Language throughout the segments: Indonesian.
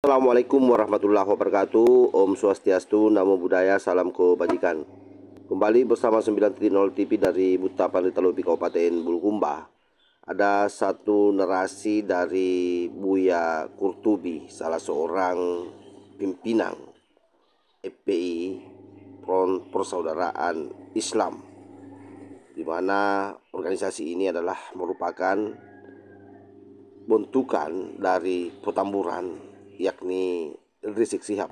Assalamualaikum warahmatullahi wabarakatuh. Om Swastiastu, Namo Buddhaya, Salam Kebajikan. Kembali bersama 9.0 TV dari Buta Panitalupi Kabupaten Bulukumba. Ada satu narasi dari Buya Kurtubi, salah seorang pimpinan FPI, Front Persaudaraan Islam, di mana organisasi ini adalah merupakan bentukan dari Petamburan, yakni Rizik Sihab.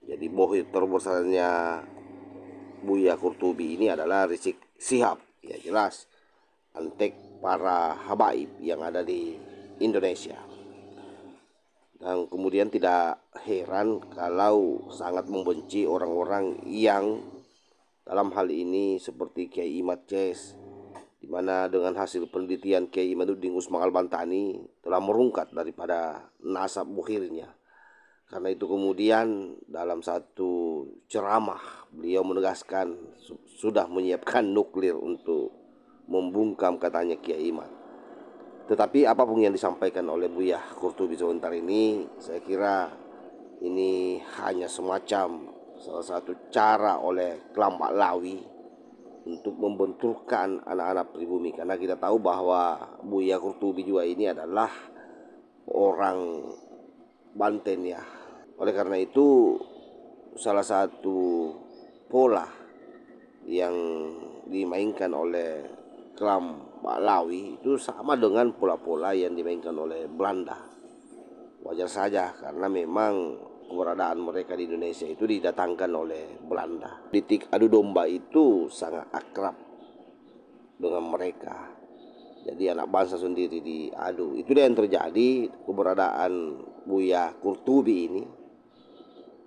Jadi bohir terbesarnya Buya Kurtubi ini adalah Rizik Sihab. Ya jelas, antek para habaib yang ada di Indonesia. Dan kemudian tidak heran kalau sangat membenci orang-orang yang dalam hal ini seperti Kiai Imad Ces, di mana dengan hasil penelitian Kiai Imaduddin Usman Al-Bantani telah merungkat daripada nasab bukhirnya. Karena itu kemudian dalam satu ceramah beliau menegaskan sudah menyiapkan nuklir untuk membungkam, katanya Kiai Imad. Tetapi apapun yang disampaikan oleh Buya Kurtubi sebentar ini, saya kira ini hanya semacam salah satu cara oleh kelompok Lawi untuk membenturkan anak-anak pribumi. Karena kita tahu bahwa Buya Kurtubi juga ini adalah orang Banten ya. Oleh karena itu salah satu pola yang dimainkan oleh kelompok Lawi itu sama dengan pola-pola yang dimainkan oleh Belanda. Wajar saja karena memang keberadaan mereka di Indonesia itu didatangkan oleh Belanda. Politik adu domba itu sangat akrab dengan mereka. Jadi anak bangsa sendiri diadu. Itu yang terjadi. Keberadaan Buya Kurtubi ini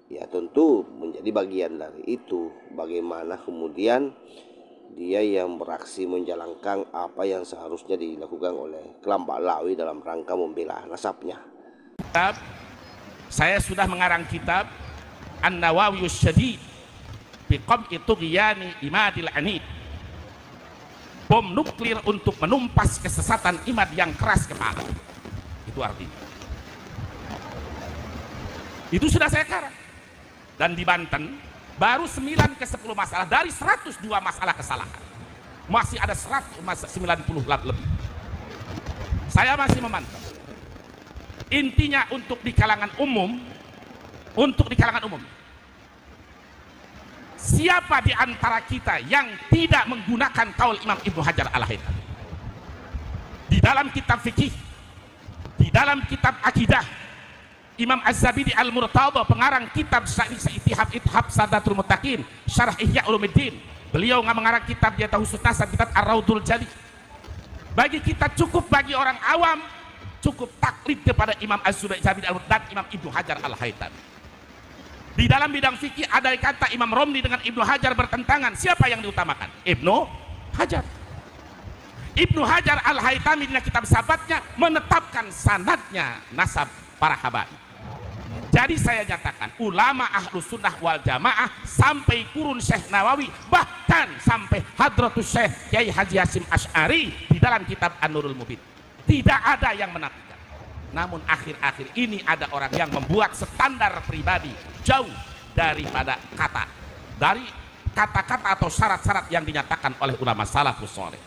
ya tentu menjadi bagian dari itu. Bagaimana kemudian dia yang beraksi menjalankan apa yang seharusnya dilakukan oleh kelompok Lawi dalam rangka membela nasabnya. Saya sudah mengarang kitab An-Nawawiyus Syadid bi Qam'i Tughyani Imadil Anid, bom nuklir untuk menumpas kesesatan Imad yang keras kepala. Itu artinya. Itu sudah saya karang. Dan di Banten baru 9 ke 10 masalah dari 102 masalah kesalahan. Masih ada 190 lebih. Saya masih memantau. Intinya untuk di kalangan umum, siapa di antara kita yang tidak menggunakan kaul Imam Ibnu Hajar Al-Haytami di dalam kitab fikih, di dalam kitab akidah? Imam Az-Zabidi Al-Murtada, pengarang kitab Ittihab Sadatul Muttaqin, Syarah Ihya Ulumuddin, beliau mengarang kitab Yata Khusus Nasab, kitab Ar-Raudul Jali. Bagi kita cukup, bagi orang awam cukup taklid kepada Imam Az-Zabidi dan Imam Ibnu Hajar Al-Haytami. Di dalam bidang fikih ada kata Imam Romli dengan Ibnu Hajar bertentangan, siapa yang diutamakan? Ibnu Hajar. Ibnu Hajar Al-Haytami dengan kitab sahabatnya menetapkan sanadnya nasab para habaib. Jadi saya nyatakan ulama Ahlus Sunnah wal Jamaah sampai kurun Syekh Nawawi, bahkan sampai Hadratus Syekh Kiai Haji Hasyim Asy'ari di dalam kitab An-Nurul Mubin, tidak ada yang menafikan. Namun akhir-akhir ini ada orang yang membuat standar pribadi jauh daripada kata-kata atau syarat-syarat yang dinyatakan oleh ulama salafus saleh.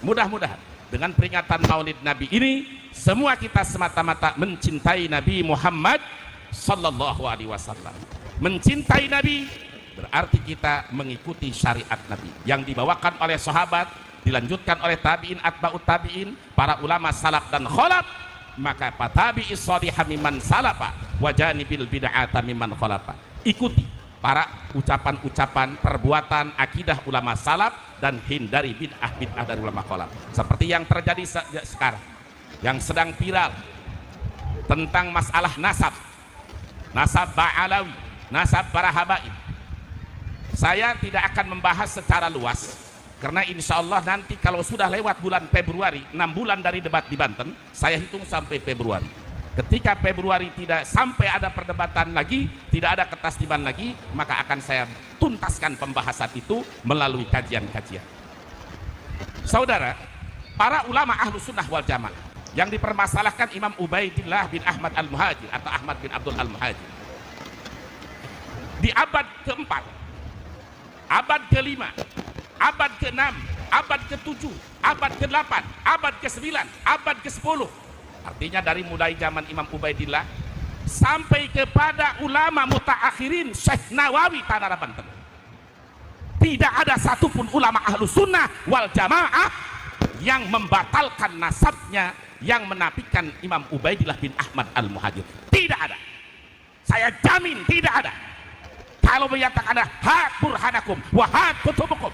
Mudah-mudahan dengan peringatan Maulid Nabi ini semua kita semata-mata mencintai Nabi Muhammad sallallahu alaihi wasallam. Mencintai Nabi berarti kita mengikuti syariat Nabi yang dibawakan oleh sahabat, dilanjutkan oleh tabi'in, atba'ut tabi'in, para ulama salaf dan khalaf. Maka fatabi'is shaliha mimman salafa wa janibil bid'ata mimman khalafa. Ikuti para ucapan-ucapan, perbuatan, akidah ulama salaf dan hindari bid'ah dari ulama khalaf. Seperti yang terjadi sekarang, yang sedang viral tentang masalah nasab Ba'alawi, nasab para habaib. Saya tidak akan membahas secara luas karena insya Allah nanti kalau sudah lewat bulan Februari, 6 bulan dari debat di Banten, saya hitung sampai Februari. Ketika Februari tidak sampai ada perdebatan lagi, tidak ada ketasliman lagi, maka akan saya tuntaskan pembahasan itu melalui kajian-kajian. Saudara, para ulama ahlu sunnah wal jamaah yang dipermasalahkan Imam Ubaidillah bin Ahmad al-Muhajir atau Ahmad bin Abdul al-Muhajir di abad keempat, abad kelima, abad keenam, abad ketujuh, abad ke-8, abad ke-9, abad ke-10. Artinya dari mulai zaman Imam Ubaidillah sampai kepada ulama mutaakhirin Syekh Nawawi Tanara Banten. Tidak ada satupun ulama ahlu sunnah wal jamaah yang membatalkan nasabnya, yang menafikan Imam Ubaidillah bin Ahmad al-Muhajir. Tidak ada. Saya jamin tidak ada. Kalau menyatakan ada hak burhanakum wa hak kutubukum,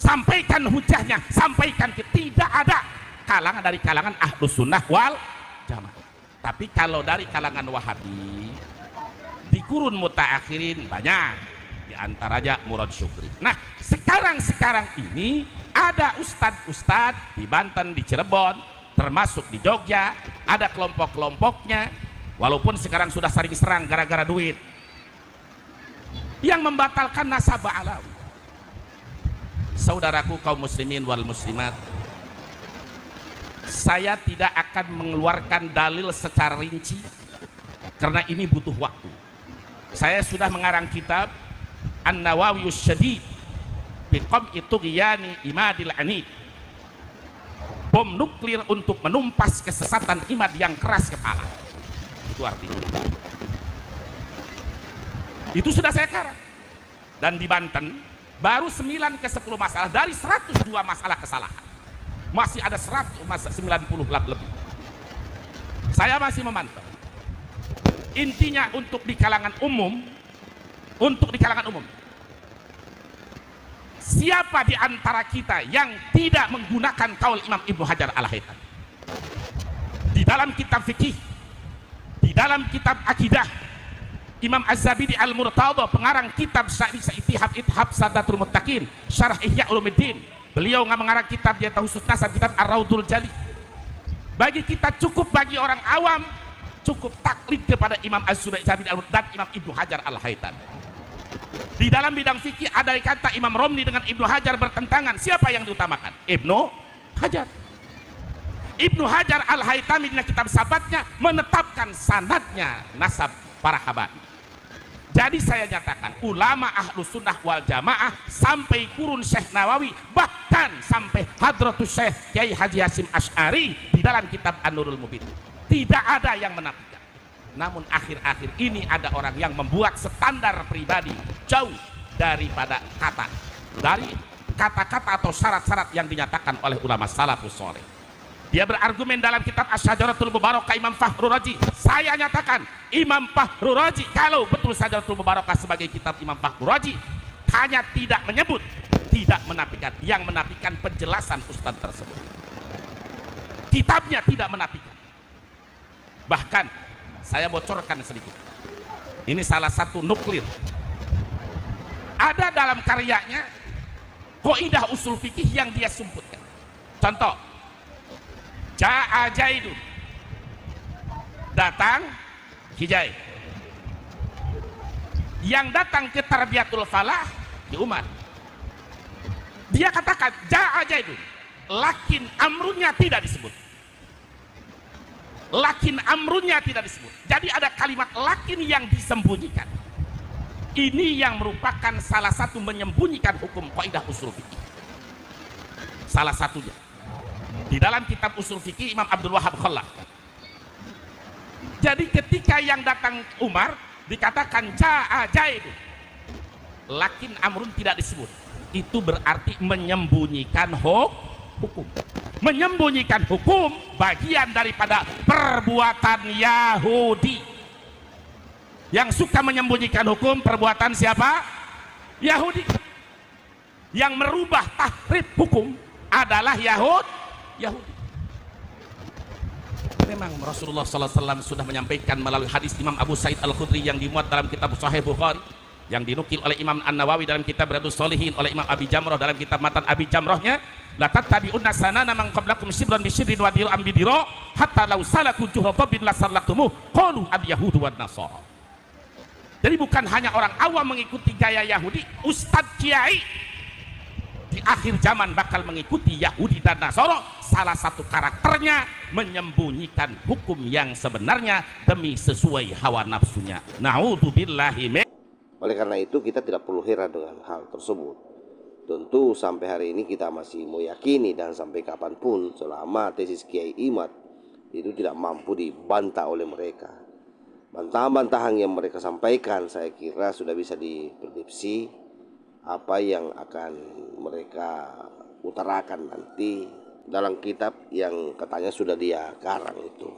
sampaikan hujahnya, sampaikan, tidak ada kalangan dari kalangan ahlu sunnah wal jamaah. Tapi kalau dari kalangan wahabi di kurun mutaakhirin banyak, di antaranya Murad Syukri. Nah sekarang ini ada ustadz di Banten, di Cirebon, termasuk di Jogja, ada kelompok-kelompoknya, walaupun sekarang sudah saling serang gara-gara duit, yang membatalkan nasabah alawi. Saudaraku kaum muslimin wal muslimat, saya tidak akan mengeluarkan dalil secara rinci karena ini butuh waktu. Saya sudah mengarang kitab An-Nawawiyus Syadid bi Qam'i Tughyani Imadil Anid, bom nuklir untuk menumpas kesesatan imad yang keras kepala. Itu artinya. Itu sudah saya karang. Dan di Banten baru 9 ke 10 masalah dari 102 masalah kesalahan. Masih ada 190 lebih. Saya masih memantau. Intinya untuk di kalangan umum, siapa di antara kita yang tidak menggunakan kaul Imam Ibnu Hajar al-Haytami di dalam kitab fikih, di dalam kitab akidah? Imam Az-Zabidi Al-Murtadha, pengarang kitab Ithab Sadatul Muttaqin, Syarah Ihya Ulumuddin, beliau nggak mengarang kitab dia khusus nasab, kitab Ar-Raudul Jali. Bagi kita cukup, bagi orang awam cukup taklid kepada Imam Az-Zabidi dan Imam Ibnu Hajar al-Haytami. Di dalam bidang fikih ada kata Imam Romli dengan Ibnu Hajar bertentangan, siapa yang diutamakan? Ibnu Hajar. Ibnu Hajar al-Haytami dengan kitab sabatnya menetapkan sanadnya nasab para habaib. Jadi saya nyatakan ulama ahlu sunnah wal jamaah sampai kurun Syekh Nawawi, bahkan sampai hadratus Syekh Kiai Haji Hasyim Asy'ari di dalam kitab An-Nurul Mubin, tidak ada yang menafikan. Namun akhir-akhir ini ada orang yang membuat standar pribadi jauh daripada dari kata-kata atau syarat-syarat yang dinyatakan oleh ulama salafus saleh. Dia berargumen dalam kitab Asy-Syajaratul Mubarakah Imam Fakhrur Razi. Saya nyatakan Imam Fakhrur Razi, kalau betul Syajaratul Mubarakah sebagai kitab Imam Fakhrur Razi, hanya tidak menyebut, tidak menafikan. Yang menafikan penjelasan ustaz tersebut. Kitabnya tidak menafikan. Bahkan saya bocorkan sedikit. Ini salah satu nuklir. Ada dalam karyanya kaidah usul fikih yang dia sumputkan. Contoh, Ja'a Jaidun, datang Hijai. Yang datang ke Tarbiyatul Falah di Umar. Dia katakan Ja'a Jaidun, lakin amrunnya tidak disebut. Lakin amrunnya tidak disebut. Jadi ada kalimat lakin yang disembunyikan. Ini yang merupakan salah satu menyembunyikan hukum kaidah usul fikih. Salah satunya di dalam kitab usul fikih Imam Abdul Wahab Khalaf. Jadi ketika yang datang Umar dikatakan Ja'a Jaidun, lakin amrun tidak disebut, itu berarti menyembunyikan hukum. Menyembunyikan hukum bagian daripada perbuatan Yahudi. Yang suka menyembunyikan hukum perbuatan siapa? Yahudi. Yang merubah tahrif hukum adalah Yahudi. Memang Rasulullah SAW sudah menyampaikan melalui hadis Imam Abu Sa'id Al-Khudri yang dimuat dalam kitab Sahih Bukhari, yang dinukil oleh Imam An-Nawawi dalam kitab Riyadhus Shalihin, oleh Imam Abi Jamrah dalam kitab Matan Abi Jamrahnya, la tattabi'unna sanana man qablakum shibran bi shibrin wa dir'an bi dira' hatta law salaku juhra bin lasallakumuh qalu al-yahudu wan nasara. Jadi bukan hanya orang awam mengikuti gaya Yahudi, ustadz kiai di akhir zaman bakal mengikuti Yahudi dan Nasara. Salah satu karakternya menyembunyikan hukum yang sebenarnya demi sesuai hawa nafsunya. Na'udzubillahi min. Oleh karena itu kita tidak perlu heran dengan hal tersebut. Tentu sampai hari ini kita masih meyakini dan sampai kapanpun selama tesis Kiai Imad itu tidak mampu dibantah oleh mereka. Bantahan-bantahan yang mereka sampaikan saya kira sudah bisa diprediksi apa yang akan mereka utarakan nanti dalam kitab yang katanya sudah dia karang itu.